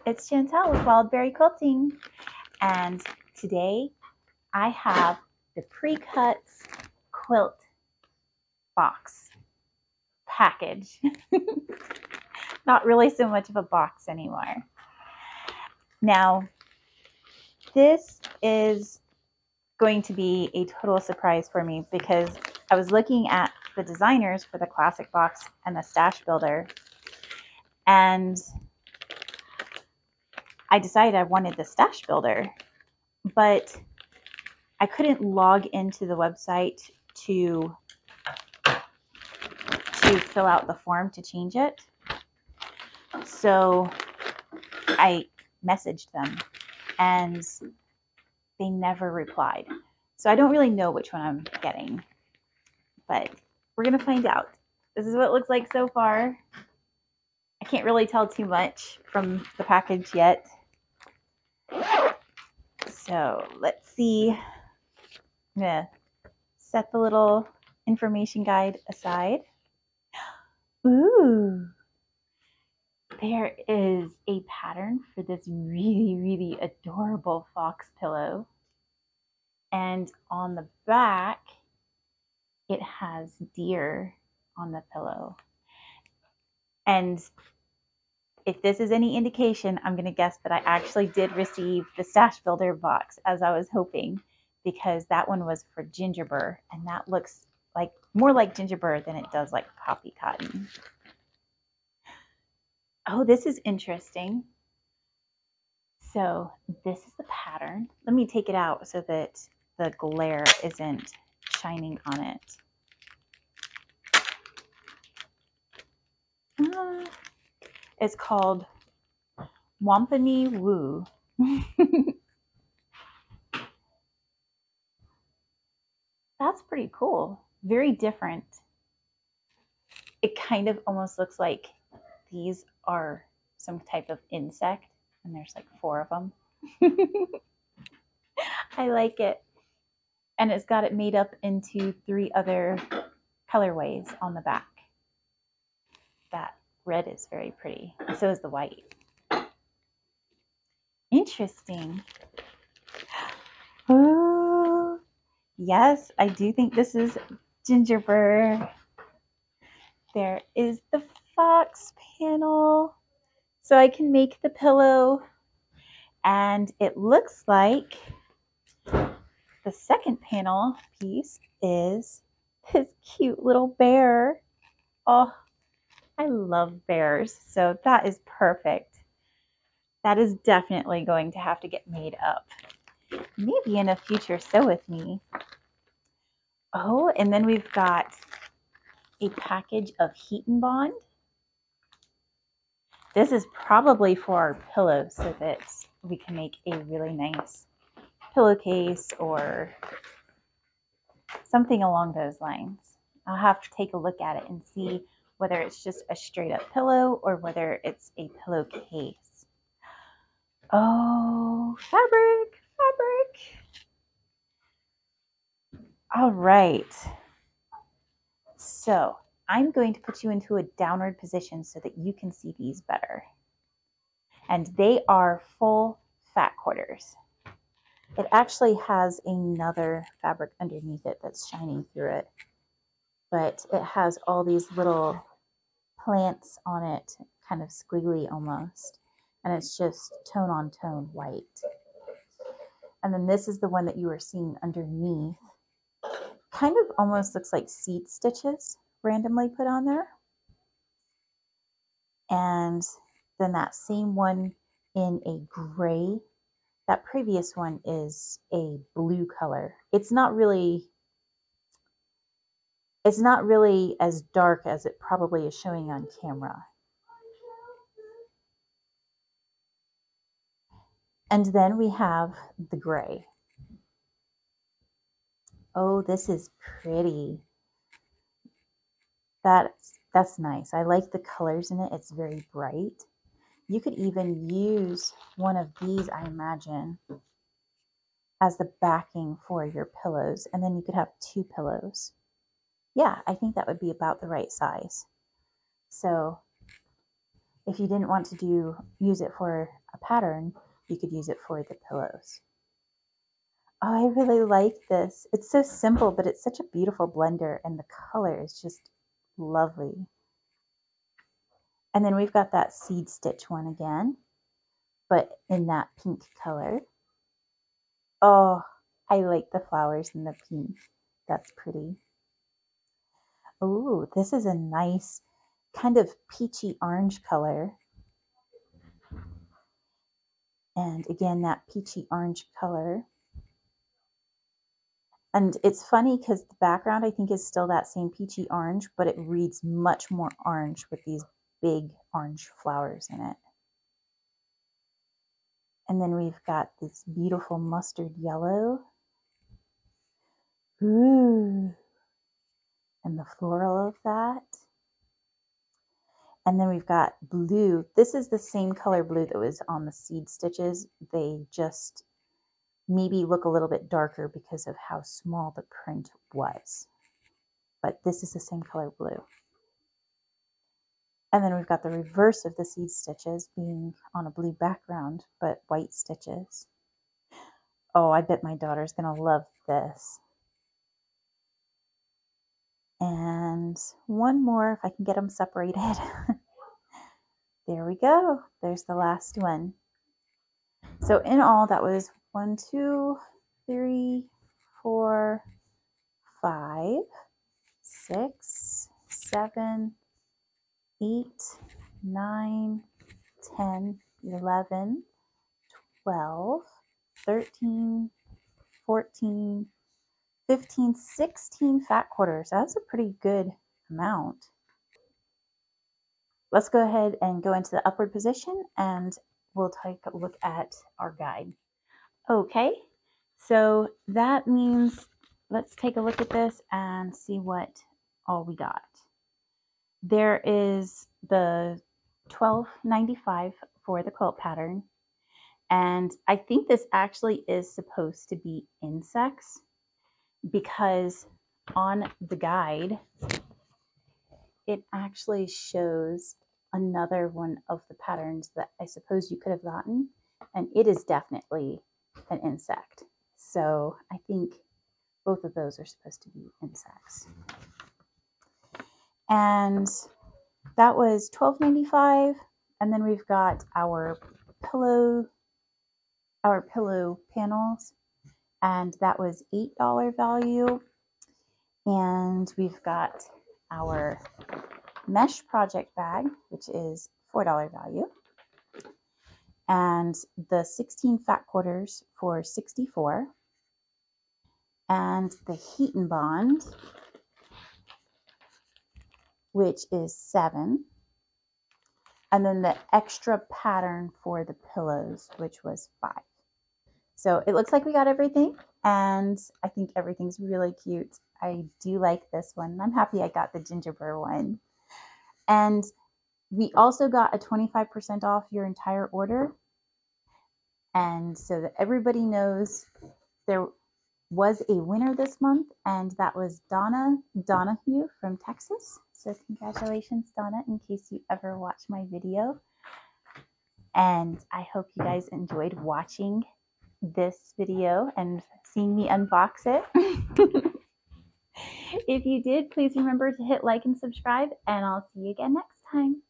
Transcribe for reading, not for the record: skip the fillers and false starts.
it's Chantel with Wildberry Quilting, and today I have the Precuts quilt box package. Not really so much of a box anymore. Now, this is going to be a total surprise for me because I was looking at the designers for the classic box and the stash builder, and I decided I wanted the stash builder, but I couldn't log into the website to fill out the form to change it. So I messaged them and they never replied. So I don't really know which one I'm getting, but we're going to find out. This is what it looks like so far. I can't really tell too much from the package yet. So let's see. I'm going to set the little information guide aside. Ooh, there is a pattern for this really adorable fox pillow. And on the back, it has deer on the pillow. And if this is any indication, I'm going to guess that I actually did receive the stash builder box as I was hoping, because that one was for gingerbread, and that looks like more like gingerbread than it does like poppy cotton. Oh, this is interesting. So this is the pattern. Let me take it out so that the glare isn't shining on it. It's called Wampany Woo. That's pretty cool. Very different. It kind of almost looks like these are some type of insect, and there's like 4 of them. I like it. And it's got it made up into 3 other colorways on the back. That red is very pretty, and so is the white. Interesting. Oh, yes, I do think this is gingerbread. There is the fox panel, so I can make the pillow, and it looks like the second panel piece is this cute little bear. Oh, I love bears, so that is perfect. That is definitely going to have to get made up. Maybe in a future sew with me. Oh, and then we've got a package of Heat and Bond. This is probably for our pillows so that we can make a really nice pillowcase or something along those lines. I'll have to take a look at it and see whether it's just a straight up pillow or whether it's a pillowcase. Oh, fabric. All right. So I'm going to put you into a downward position so that you can see these better. And they are full fat quarters. It actually has another fabric underneath it that's shining through it. But it has all these little plants on it, kind of squiggly almost. And it's just tone on tone white. And then this is the one that you were seeing underneath. Kind of almost looks like seed stitches randomly put on there. And then that same one in a gray. That previous one is a blue color. It's not really as dark as it probably is showing on camera. And then we have the gray. Oh, this is pretty. That's nice. I like the colors in it. It's very bright. You could even use one of these, I imagine, as the backing for your pillows. And then you could have 2 pillows. Yeah, I think that would be about the right size. So if you didn't want to use it for a pattern, you could use it for the pillows. Oh, I really like this. It's so simple, but it's such a beautiful blender, and the color is just lovely. And then we've got that seed stitch one again, but in that pink color. Oh, I like the flowers in the pink. That's pretty. Oh, this is a nice kind of peachy orange color. And again, that peachy orange color. And it's funny because the background, I think, is still that same peachy orange, but it reads much more orange with these big orange flowers in it. And then we've got this beautiful mustard yellow. Ooh. And the floral of that. And then we've got blue. This is the same color blue that was on the seed stitches. They just maybe look a little bit darker because of how small the print was. But this is the same color blue. And then we've got the reverse of the seed stitches being on a blue background, but white stitches. Oh, I bet my daughter's going to love this. And one more if I can get them separated. There we go. There's the last one. So in all, that was 1, 2, 3, 4, 5, 6, 7, 8, 9, 10, 11, 12, 13, 14, 15, 16 fat quarters. That's a pretty good amount. Let's go ahead and go into the upward position and we'll take a look at our guide. Okay, so that means let's take a look at this and see what all we got. There is the $12.95 for the quilt pattern. And I think this actually is supposed to be insects because on the guide, it actually shows another one of the patterns that I suppose you could have gotten. And it is definitely an insect. So I think both of those are supposed to be insects. And that was $12.95. And then we've got our pillow panels, and that was $8 value. And we've got our mesh project bag, which is $4 value, and the 16 fat quarters for $64, and the heat and bond, which is $7, and then the extra pattern for the pillows, which was $5. So it looks like we got everything, and I think everything's really cute. I do like this one. I'm happy I got the gingerbread one. And we also got a 25% off your entire order. And so that everybody knows, there was a winner this month, and that was Donna Donahue from Texas. So congratulations, Donna, in case you ever watch my video. And I hope you guys enjoyed watching this video and seeing me unbox it. If you did, please remember to hit like and subscribe, and I'll see you again next time.